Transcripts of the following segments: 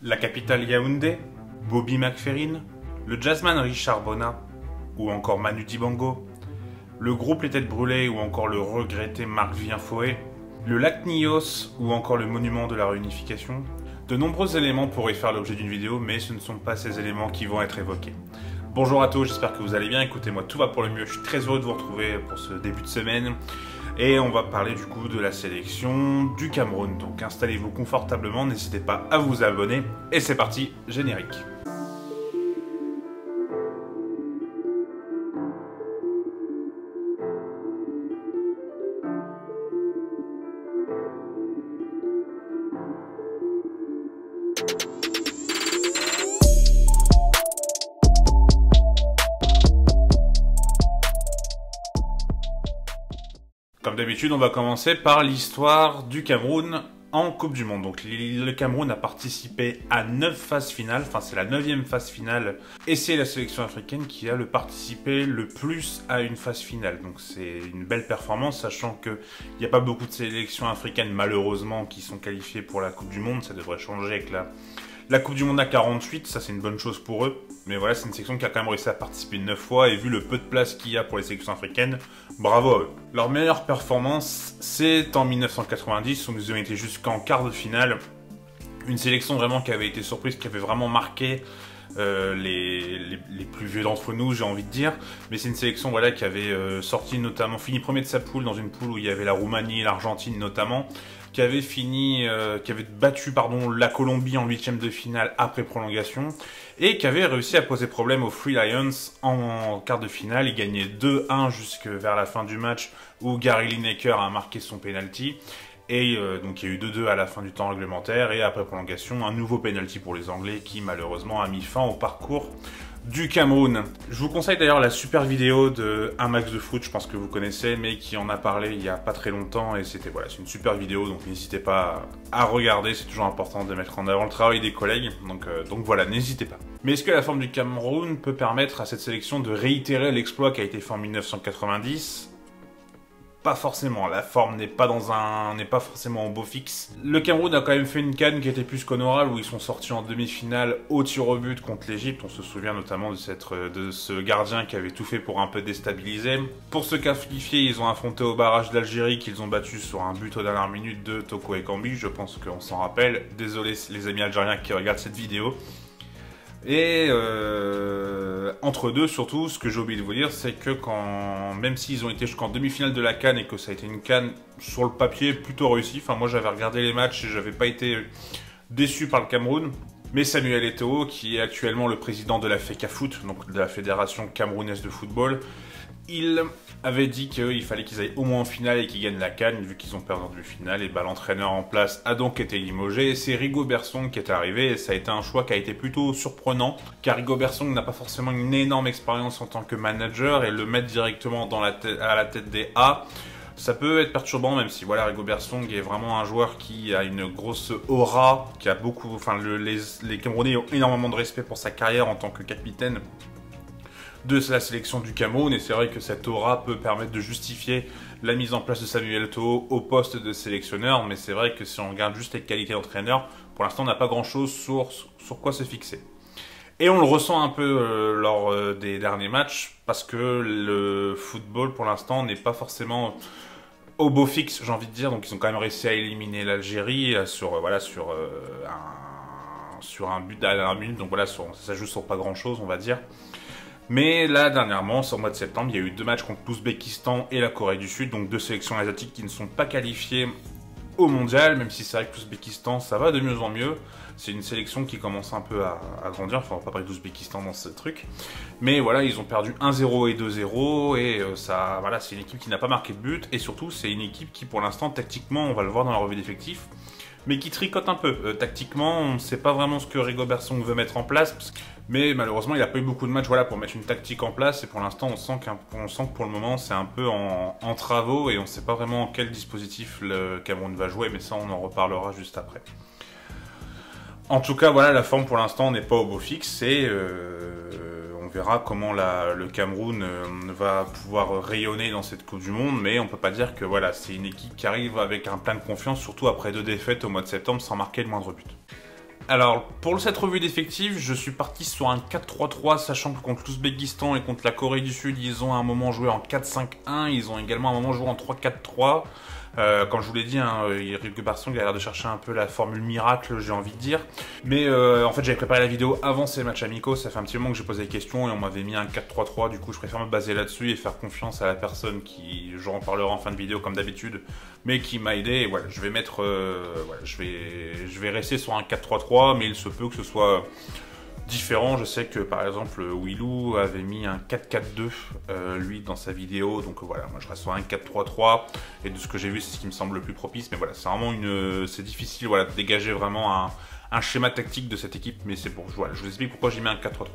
La capitale Yaoundé, Bobby McFerrin, le jazzman Richard Bona, ou encore Manu Dibango, le groupe Les Têtes Brûlées ou encore le regretté Marc Vienfoé, le lac Nyos ou encore le monument de la réunification. De nombreux éléments pourraient faire l'objet d'une vidéo, mais ce ne sont pas ces éléments qui vont être évoqués. Bonjour à tous, j'espère que vous allez bien. Écoutez-moi, tout va pour le mieux. Je suis très heureux de vous retrouver pour ce début de semaine. Et on va parler du coup de la sélection du Cameroun. Donc installez-vous confortablement, n'hésitez pas à vous abonner. Et c'est parti, générique. Comme d'habitude, on va commencer par l'histoire du Cameroun en Coupe du Monde. Donc le Cameroun a participé à 9 phases finales, enfin c'est la 9e phase finale, et c'est la sélection africaine qui a participé le plus à une phase finale. Donc c'est une belle performance, sachant qu'il n'y a pas beaucoup de sélections africaines malheureusement qui sont qualifiées pour la Coupe du Monde. Ça devrait changer avec la Coupe du Monde à 48, ça c'est une bonne chose pour eux. Mais voilà, c'est une sélection qui a quand même réussi à participer 9 fois, et vu le peu de place qu'il y a pour les sélections africaines, bravo à eux. Leur meilleure performance, c'est en 1990, où ils ont été jusqu'en quart de finale. Une sélection vraiment qui avait été surprise, qui avait vraiment marqué les plus vieux d'entre nous, j'ai envie de dire. Mais c'est une sélection voilà, qui avait fini premier de sa poule, dans une poule où il y avait la Roumanie et l'Argentine notamment, qui avait battu la Colombie en 8e de finale après prolongation, et qui avait réussi à poser problème aux Free Lions en quart de finale. Il gagnait 2-1 jusque vers la fin du match, où Gary Lineker a marqué son penalty. Et donc il y a eu 2-2 à la fin du temps réglementaire, et après prolongation, un nouveau penalty pour les Anglais qui malheureusement a mis fin au parcours du Cameroun. Je vous conseille d'ailleurs la super vidéo de Un Max de Foot, je pense que vous connaissez, mais qui en a parlé il y a pas très longtemps, et c'était voilà, c'est une super vidéo, donc n'hésitez pas à regarder, c'est toujours important de mettre en avant le travail des collègues, donc voilà, n'hésitez pas. Mais est-ce que la forme du Cameroun peut permettre à cette sélection de réitérer l'exploit qui a été fait en 1990 ? Pas forcément, la forme n'est pas forcément au beau fixe. Le Cameroun a quand même fait une CAN qui était plus qu'honorable, où ils sont sortis en demi-finale au tir au but contre l'Égypte. On se souvient notamment de ce gardien qui avait tout fait pour un peu déstabiliser. Pour se qualifier, ils ont affronté au barrage d'Algérie, qu'ils ont battu sur un but aux dernières minutes de Toko Ekambi. Je pense qu'on s'en rappelle. Désolé les amis algériens qui regardent cette vidéo. Et entre deux, surtout, ce que j'ai oublié de vous dire, c'est que même s'ils ont été jusqu'en demi-finale de la CAN et que ça a été une CAN sur le papier plutôt réussie, enfin moi j'avais regardé les matchs et j'avais pas été déçu par le Cameroun, mais Samuel Eto'o, qui est actuellement le président de la FECAFOOT, donc de la Fédération Camerounaise de Football, il avait dit qu'il fallait qu'ils aillent au moins en finale et qu'ils gagnent la CAN, vu qu'ils ont perdu en demi-finale. Et l'entraîneur en place a donc été limogé. C'est Rigobert Song qui est arrivé, et ça a été un choix qui a été plutôt surprenant, car Rigobert Song n'a pas forcément une énorme expérience en tant que manager, et le mettre directement à la tête des A, ça peut être perturbant, même si voilà, Rigobert Song est vraiment un joueur qui a une grosse aura, qui a beaucoup, enfin les Camerounais ont énormément de respect pour sa carrière en tant que capitaine de la sélection du Cameroun, et c'est vrai que cette aura peut permettre de justifier la mise en place de Samuel Eto'o au poste de sélectionneur, mais c'est vrai que si on regarde juste les qualités d'entraîneur, pour l'instant on n'a pas grand chose sur quoi se fixer. Et on le ressent un peu lors des derniers matchs, parce que le football pour l'instant n'est pas forcément au beau fixe, j'ai envie de dire. Donc ils ont quand même réussi à éliminer l'Algérie sur un but à la minute, donc voilà, ça joue sur pas grand chose, on va dire. Mais là, dernièrement, c'est au mois de septembre, il y a eu 2 matchs contre l'Ouzbékistan et la Corée du Sud, donc 2 sélections asiatiques qui ne sont pas qualifiées au mondial, même si c'est vrai que l'Ouzbékistan, ça va de mieux en mieux. C'est une sélection qui commence un peu à grandir, enfin on va pas parler d'Ouzbékistan dans ce truc. Mais voilà, ils ont perdu 1-0 et 2-0, et voilà, c'est une équipe qui n'a pas marqué de but, et surtout c'est une équipe qui pour l'instant, tactiquement, on va le voir dans la revue d'effectifs, mais qui tricote un peu. Tactiquement, on ne sait pas vraiment ce que Rigobert Song veut mettre en place, mais malheureusement, il n'a pas eu beaucoup de matchs pour mettre une tactique en place, et pour l'instant, on sent que pour le moment, c'est un peu en travaux, et on ne sait pas vraiment quel dispositif le Cameroun va jouer, mais ça, on en reparlera juste après. En tout cas, voilà, la forme pour l'instant n'est pas au beau fixe, et on verra comment le Cameroun va pouvoir rayonner dans cette Coupe du Monde, mais on peut pas dire que voilà, c'est une équipe qui arrive avec un plein de confiance, surtout après 2 défaites au mois de septembre sans marquer le moindre but. Alors, pour cette revue d'effectifs, je suis parti sur un 4-3-3, sachant que contre l'Ouzbékistan et contre la Corée du Sud, ils ont à un moment joué en 4-5-1, ils ont également à un moment joué en 3-4-3. Comme je vous l'ai dit, hein, Rick Barsong a l'air de chercher un peu la formule miracle, j'ai envie de dire. Mais en fait, j'avais préparé la vidéo avant ces matchs amicaux, ça fait un petit moment que j'ai posé des questions et on m'avait mis un 4-3-3, du coup je préfère me baser là-dessus et faire confiance à la personne qui, j'en reparlerai en fin de vidéo comme d'habitude, mais qui m'a aidé. Et voilà, je vais mettre, voilà, je vais rester sur un 4-3-3, mais il se peut que ce soit différent. Je sais que par exemple Willou avait mis un 4-4-2 lui dans sa vidéo, donc voilà, moi je reste sur un 4-3-3 et de ce que j'ai vu c'est ce qui me semble le plus propice, mais voilà, c'est vraiment c'est difficile, voilà, de dégager vraiment un schéma tactique de cette équipe, mais c'est pour, voilà, je vous explique pourquoi j'ai mis un 4-3-3.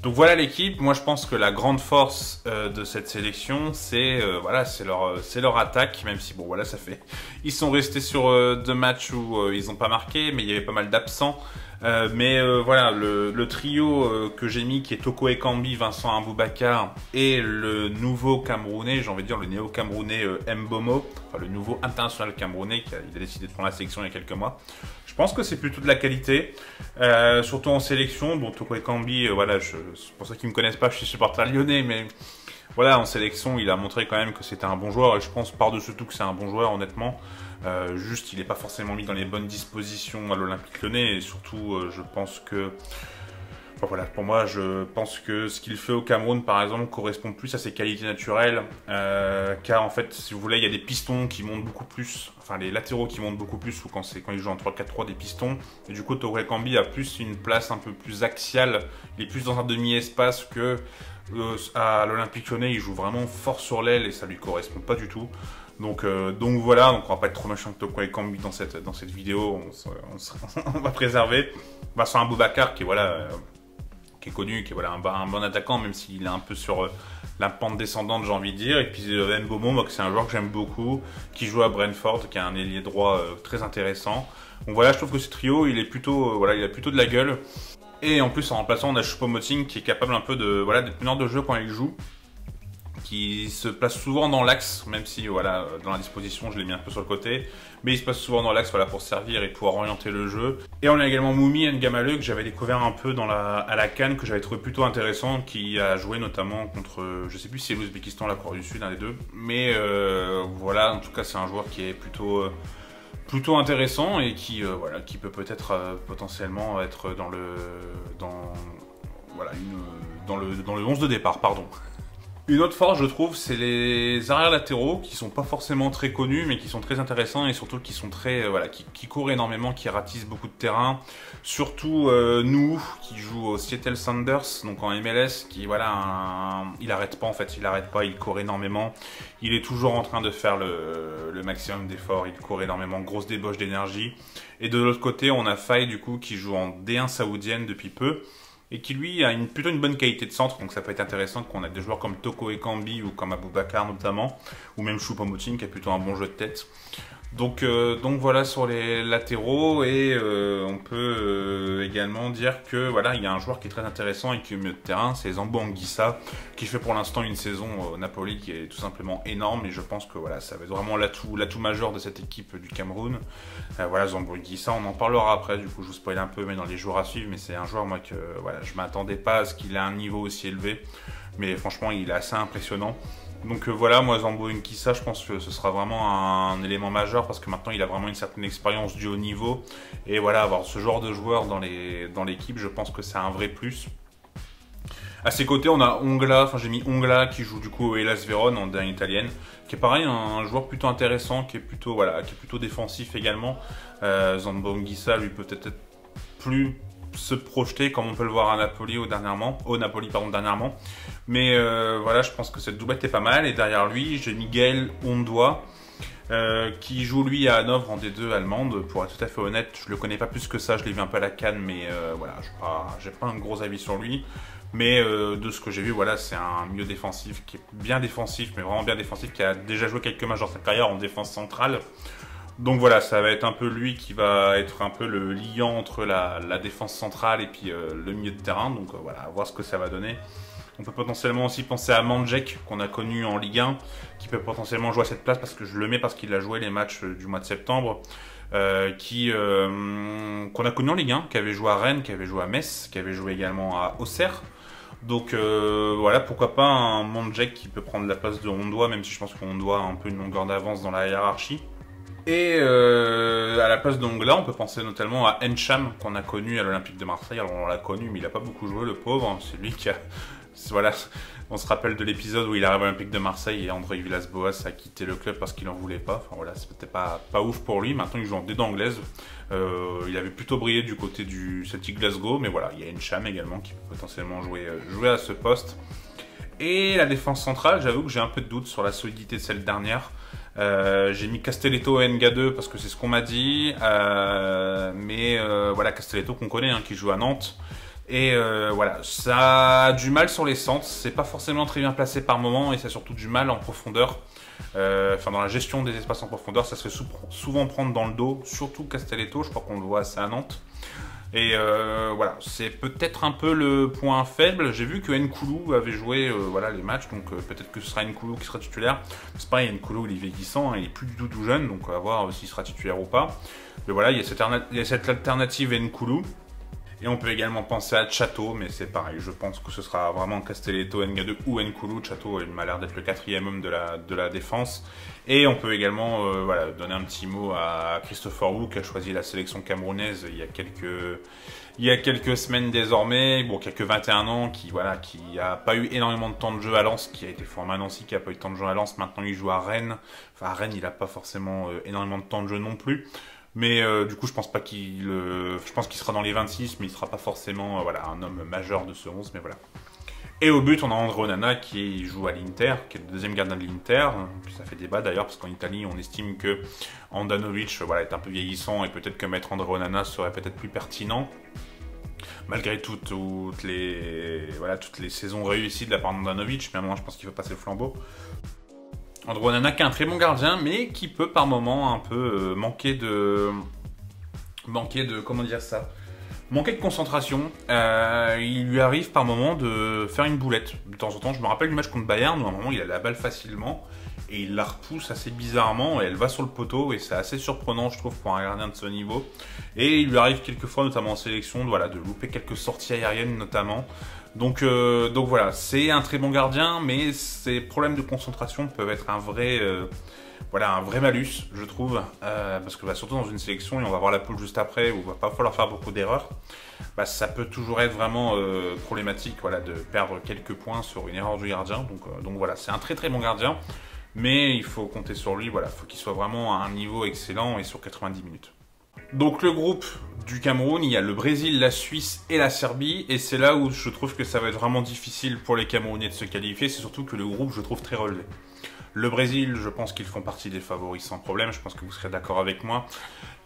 Donc voilà l'équipe. Moi je pense que la grande force de cette sélection, c'est voilà, c'est leur attaque, même si bon voilà, ça fait, ils sont restés sur 2 matchs où ils n'ont pas marqué, mais il y avait pas mal d'absents. Voilà, le trio que j'ai mis, qui est Toko Ekambi, Vincent Aboubakar et le nouveau Camerounais, j'ai envie de dire le néo-Camerounais Mbomo, enfin le nouveau international camerounais il a décidé de prendre la sélection il y a quelques mois. Je pense que c'est plutôt de la qualité, surtout en sélection. Bon, Toko Ekambi, voilà, c'est pour ceux qui ne me connaissent pas, je suis supporter lyonnais, mais voilà, en sélection, il a montré quand même que c'était un bon joueur, et je pense par-dessus tout que c'est un bon joueur, honnêtement. Juste, il n'est pas forcément mis dans les bonnes dispositions à l'Olympique Lyonnais, et surtout, je pense que... Bon, voilà, pour moi, je pense que ce qu'il fait au Cameroun, par exemple, correspond plus à ses qualités naturelles, car en fait, si vous voulez, il y a des pistons qui montent beaucoup plus, enfin les latéraux qui montent beaucoup plus, ou quand il joue en 3-4-3 des pistons, et du coup, Toko Ekambi a plus une place un peu plus axiale, il est plus dans un demi-espace que à l'Olympique Lyonnais, il joue vraiment fort sur l'aile et ça lui correspond pas du tout. Donc voilà, donc on va pas être trop méchant que Toko Ekambi dans cette vidéo, on va préserver. Vincent Aboubakar qui est voilà, qui est connu, qui est voilà, un bon attaquant, même s'il est un peu sur la pente descendante, j'ai envie de dire. Et puis Mbomo, moi, c'est un joueur que j'aime beaucoup, qui joue à Brentford, qui a un ailier droit très intéressant. Donc voilà, je trouve que ce trio, il est plutôt, voilà, il a plutôt de la gueule. Et en plus, en remplaçant, on a Choupo-Moting qui est capable un peu de, voilà, d'être meneur de jeu quand il joue, qui se place souvent dans l'axe, même si voilà, dans la disposition je l'ai mis un peu sur le côté, mais il se place souvent dans l'axe, voilà, pour servir et pouvoir orienter le jeu. Et on a également Moumi Ngamaleu que j'avais découvert un peu à la CAN, que j'avais trouvé plutôt intéressant, qui a joué notamment contre, je sais plus si c'est l'Ouzbékistan, la Corée du Sud, un des deux, mais voilà, en tout cas c'est un joueur qui est plutôt intéressant et qui voilà, qui peut peut-être potentiellement être dans le 11 de départ, pardon. Une autre force, je trouve, c'est les arrières latéraux qui sont pas forcément très connus, mais qui sont très intéressants et surtout qui sont très, voilà, qui courent énormément, qui ratissent beaucoup de terrain. Surtout nous, qui joue au Seattle Sounders, donc en MLS, qui voilà, il arrête pas en fait, il court énormément. Il est toujours en train de faire le maximum d'efforts, il court énormément, grosse débauche d'énergie. Et de l'autre côté, on a Faye du coup qui joue en D1 saoudienne depuis peu, et qui lui a plutôt une bonne qualité de centre, donc ça peut être intéressant qu'on a des joueurs comme Toko Ekambi ou comme Aboubakar notamment, ou même Choupo-Moting qui a plutôt un bon jeu de tête. Donc voilà sur les latéraux, et on peut également dire que voilà, il y a un joueur qui est très intéressant et qui est au milieu de terrain, c'est Zambo Anguissa, qui fait pour l'instant une saison au Napoli qui est tout simplement énorme, et je pense que voilà, ça va être vraiment l'atout majeur de cette équipe du Cameroun. Voilà, Zambo Anguissa, on en parlera après, du coup je vous spoil un peu mais dans les jours à suivre, mais c'est un joueur moi que voilà, je m'attendais pas à ce qu'il ait un niveau aussi élevé, mais franchement il est assez impressionnant. Donc voilà, moi Zambo Anguissa, je pense que ce sera vraiment un élément majeur parce que maintenant il a vraiment une certaine expérience du haut niveau, et voilà, avoir ce genre de joueur dans l'équipe, je pense que c'est un vrai plus. À ses côtés, on a Ongla, enfin j'ai mis Ongla qui joue du coup au Hellas Vérone en D1 italienne, qui est pareil, un joueur plutôt intéressant, qui est plutôt voilà, qui est plutôt défensif également. Zambo Anguissa lui peut-être plus se projeter comme on peut le voir à Napoli dernièrement. Mais voilà, je pense que cette doublette est pas mal. Et derrière lui, j'ai Miguel Ondoa qui joue lui à Hanovre en D2 allemande. Pour être tout à fait honnête, je le connais pas plus que ça, je l'ai vu un peu à la CAN, mais voilà, j'ai pas un gros avis sur lui. Mais de ce que j'ai vu, voilà, c'est un milieu défensif qui est bien défensif, mais vraiment bien défensif, qui a déjà joué quelques matchs dans sa carrière en défense centrale. Donc voilà, ça va être un peu lui qui va être un peu le liant entre la défense centrale et puis le milieu de terrain. Donc voilà, à voir ce que ça va donner. On peut potentiellement aussi penser à Mandjek, qu'on a connu en Ligue 1, qui peut potentiellement jouer à cette place, parce que je le mets parce qu'il a joué les matchs du mois de septembre. qu'on a connu en Ligue 1, qui avait joué à Rennes, qui avait joué à Metz, qui avait joué également à Auxerre. Donc voilà, pourquoi pas un Mandžek qui peut prendre la place de Ondoa, même si je pense qu'Ondoa a un peu une longueur d'avance dans la hiérarchie. Et à la place d'Ongla, on peut penser notamment à Encham, qu'on a connu à l'Olympique de Marseille. Alors on l'a connu, mais il n'a pas beaucoup joué, le pauvre. C'est lui qui a... Voilà, on se rappelle de l'épisode où il arrive à l'Olympique de Marseille et André Villas-Boas a quitté le club parce qu'il n'en voulait pas. Enfin voilà, c'était pas ouf pour lui. Maintenant, il joue en D anglaise. Il avait plutôt brillé du côté du Celtic Glasgow, mais voilà, il y a Encham également qui peut potentiellement jouer à ce poste. Et la défense centrale, j'avoue que j'ai un peu de doute sur la solidité de cette dernière. J'ai mis Castelletto et Nga2 parce que c'est ce qu'on m'a dit. Mais voilà, Castelletto qu'on connaît, hein, qui joue à Nantes. Et voilà, ça a du mal sur les centres. C'est pas forcément très bien placé par moment et ça a surtout du mal en profondeur. Enfin, dans la gestion des espaces en profondeur, ça se fait souvent prendre dans le dos. Surtout Castelletto, je crois qu'on le voit assez à Nantes. Et voilà, c'est peut-être un peu le point faible. J'ai vu que Nkoulou avait joué voilà, les matchs, donc peut-être que ce sera Nkoulou qui sera titulaire. C'est pareil, Nkoulou il est vieillissant, hein, il est plus du tout jeune, donc on va voir s'il sera titulaire ou pas. Mais voilà, il y a cette alternative Nkoulou. Et on peut également penser à Chato, mais c'est pareil, je pense que ce sera vraiment Castelletto, Nga2 ou Nkoulou. Chato, il m'a l'air d'être le quatrième homme de la défense. Et on peut également voilà, donner un petit mot à Christopher Wu qui a choisi la sélection camerounaise il y a quelques semaines désormais, bon, quelques 21 ans, qui a pas eu énormément de temps de jeu à Lens, qui a été formé à Nancy, qui a pas eu de temps de jeu à Lens, maintenant il joue à Rennes. Enfin à Rennes il a pas forcément énormément de temps de jeu non plus. Mais du coup, je pense pas je pense qu'il sera dans les 26, mais il sera pas forcément voilà, un homme majeur de ce 11, mais voilà. Et au but, on a André Onana qui joue à l'Inter, qui est le deuxième gardien de l'Inter. Ça fait débat d'ailleurs, parce qu'en Italie, on estime que Handanovic voilà, est un peu vieillissant et peut-être que mettre André Onana serait peut-être plus pertinent. Malgré toutes les saisons réussies de la part d'Handanovic, mais à un moment, je pense qu'il faut passer le flambeau. André Onana qui est un très bon gardien, mais qui peut par moment un peu manquer de comment dire ça, manquer de concentration. Il lui arrive par moment de faire une boulette. De temps en temps, je me rappelle du match contre Bayern où à un moment il a la balle facilement et il la repousse assez bizarrement et elle va sur le poteau et c'est assez surprenant, je trouve, pour un gardien de ce niveau. Et il lui arrive quelquefois, notamment en sélection, de louper quelques sorties aériennes notamment. Donc voilà, c'est un très bon gardien, mais ses problèmes de concentration peuvent être un vrai malus, je trouve, parce que surtout dans une sélection, et on va voir la poule juste après, où il va pas falloir faire beaucoup d'erreurs, ça peut toujours être vraiment problématique, voilà, de perdre quelques points sur une erreur du gardien. Donc voilà, c'est un très très bon gardien, mais il faut compter sur lui, voilà, faut qu'il soit vraiment à un niveau excellent et sur 90 minutes. Donc le groupe du Cameroun, il y a le Brésil, la Suisse et la Serbie. Et c'est là où je trouve que ça va être vraiment difficile pour les Camerounais de se qualifier. C'est surtout que le groupe, je trouve très relevé. Le Brésil, je pense qu'ils font partie des favoris sans problème. Je pense que vous serez d'accord avec moi.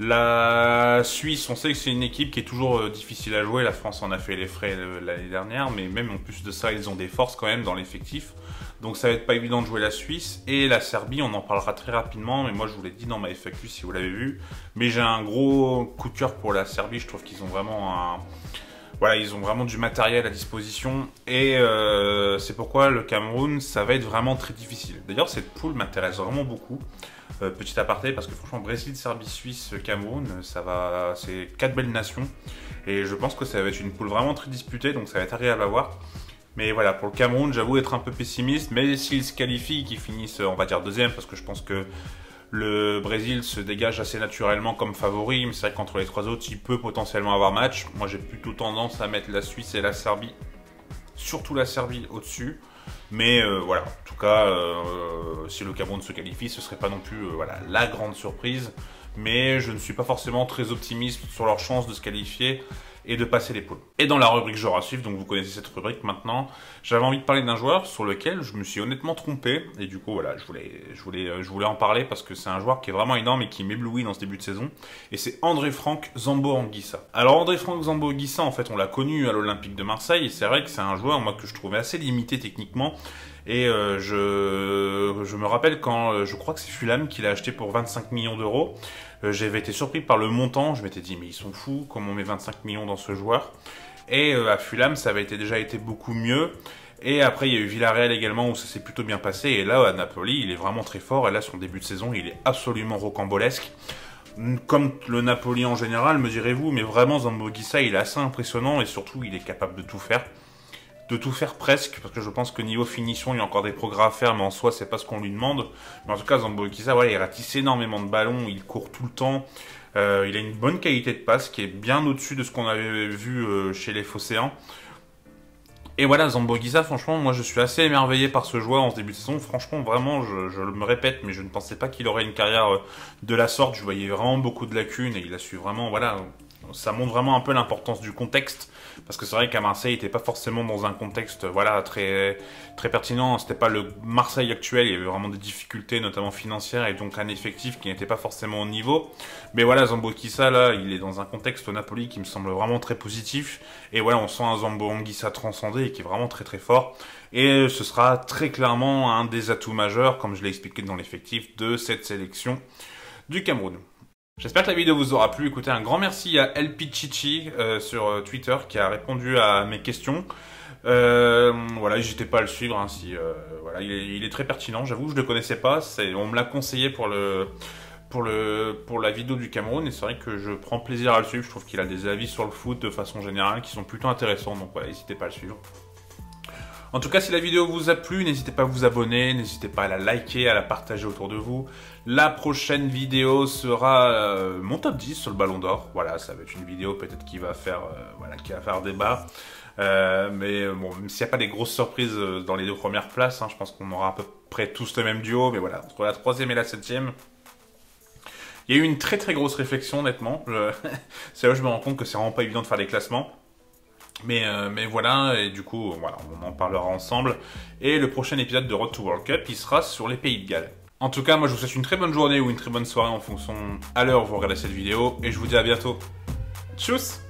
La Suisse, on sait que c'est une équipe qui est toujours difficile à jouer. La France en a fait les frais l'année dernière. Mais même en plus de ça, ils ont des forces quand même dans l'effectif. Donc ça va être pas évident de jouer la Suisse. Et la Serbie, on en parlera très rapidement. Mais moi, je vous l'ai dit dans ma FAQ si vous l'avez vu. Mais j'ai un gros coup de cœur pour la Serbie. Je trouve qu'ils ont vraiment ils ont vraiment du matériel à disposition. Et c'est pourquoi le Cameroun, ça va être vraiment très difficile. D'ailleurs, cette poule m'intéresse vraiment beaucoup. Petit aparté, parce que franchement, Brésil, Serbie, Suisse, Cameroun, c'est 4 belles nations. Et je pense que ça va être une poule vraiment très disputée. Donc ça va être agréable à voir. Mais voilà, pour le Cameroun, j'avoue être un peu pessimiste. Mais s'ils se qualifient, qu'ils finissent, on va dire deuxième, parce que je pense que le Brésil se dégage assez naturellement comme favori. Mais c'est vrai qu'entre les trois autres, il peut potentiellement avoir match. Moi, j'ai plutôt tendance à mettre la Suisse et la Serbie, surtout la Serbie, au-dessus. Mais voilà, en tout cas, si le Cameroun se qualifie, ce serait pas non plus la grande surprise. Mais je ne suis pas forcément très optimiste sur leur chance de se qualifier et de passer les poules. Et dans la rubrique joueur à suivre, donc vous connaissez cette rubrique maintenant, j'avais envie de parler d'un joueur sur lequel je me suis honnêtement trompé. Et du coup, voilà, je voulais en parler parce que c'est un joueur qui est vraiment énorme et qui m'éblouit dans ce début de saison. Et c'est André-Franck Zambo-Anguissa. Alors André-Franck Zambo-Anguissa, en fait, on l'a connu à l'Olympique de Marseille. Et c'est vrai que c'est un joueur, moi, que je trouvais assez limité techniquement. Et je me rappelle quand, je crois que c'est Fulham qui l'a acheté pour 25 millions d'euros. J'avais été surpris par le montant. Je m'étais dit, mais ils sont fous, comment on met 25 millions dans ce joueur? Et à Fulham, ça avait déjà été beaucoup mieux. Et après, il y a eu Villarreal également où ça s'est plutôt bien passé. Et là, à Napoli, il est vraiment très fort. Et là, son début de saison, il est absolument rocambolesque. Comme le Napoli en général, me direz-vous, mais vraiment Zambogissa il est assez impressionnant et surtout il est capable de tout faire. De tout faire presque, parce que je pense que niveau finition il y a encore des progrès à faire, mais en soi c'est pas ce qu'on lui demande. Mais en tout cas Zambogissa, voilà, il ratisse énormément de ballons, il court tout le temps, il a une bonne qualité de passe qui est bien au-dessus de ce qu'on avait vu chez les Phocéens. Et voilà, Zambogissa, franchement, moi je suis assez émerveillé par ce joueur en ce début de saison. Franchement, vraiment, je me répète, mais je ne pensais pas qu'il aurait une carrière de la sorte. Je voyais vraiment beaucoup de lacunes et il a su vraiment, voilà, ça montre vraiment un peu l'importance du contexte. Parce que c'est vrai qu'à Marseille, il n'était pas forcément dans un contexte, voilà, très pertinent. C'était pas le Marseille actuel, il y avait vraiment des difficultés, notamment financières, et donc un effectif qui n'était pas forcément au niveau. Mais voilà, Zambogissa, là, il est dans un contexte au Napoli qui me semble vraiment très positif. Et voilà, on sent un Zambogissa transcendé et qui est vraiment très fort. Et ce sera très clairement un des atouts majeurs, comme je l'ai expliqué dans l'effectif, de cette sélection du Cameroun. J'espère que la vidéo vous aura plu. Écoutez, un grand merci à El Pichichi sur Twitter qui a répondu à mes questions. Voilà, n'hésitez pas à le suivre. Hein, voilà, il est très pertinent. J'avoue, je le connaissais pas. On me l'a conseillé pour la vidéo du Cameroun et c'est vrai que je prends plaisir à le suivre. Je trouve qu'il a des avis sur le foot de façon générale qui sont plutôt intéressants. Donc voilà, n'hésitez pas à le suivre. En tout cas, si la vidéo vous a plu, n'hésitez pas à vous abonner, n'hésitez pas à la liker, à la partager autour de vous. La prochaine vidéo sera mon top 10 sur le Ballon d'Or. Voilà, ça va être une vidéo peut-être qui va faire, qui va faire débat. Mais bon, même s'il n'y a pas des grosses surprises dans les deux premières places, hein, je pense qu'on aura à peu près tous le même duo. Mais voilà, entre la 3e et la 7e, il y a eu une très grosse réflexion, honnêtement. C'est là où je me rends compte que c'est vraiment pas évident de faire des classements. Mais voilà, et du coup, voilà, on en parlera ensemble. Et le prochain épisode de Road to World Cup, il sera sur les Pays de Galles. En tout cas, moi je vous souhaite une très bonne journée ou une très bonne soirée en fonction à l'heure où vous regardez cette vidéo. Et je vous dis à bientôt. Tchuss!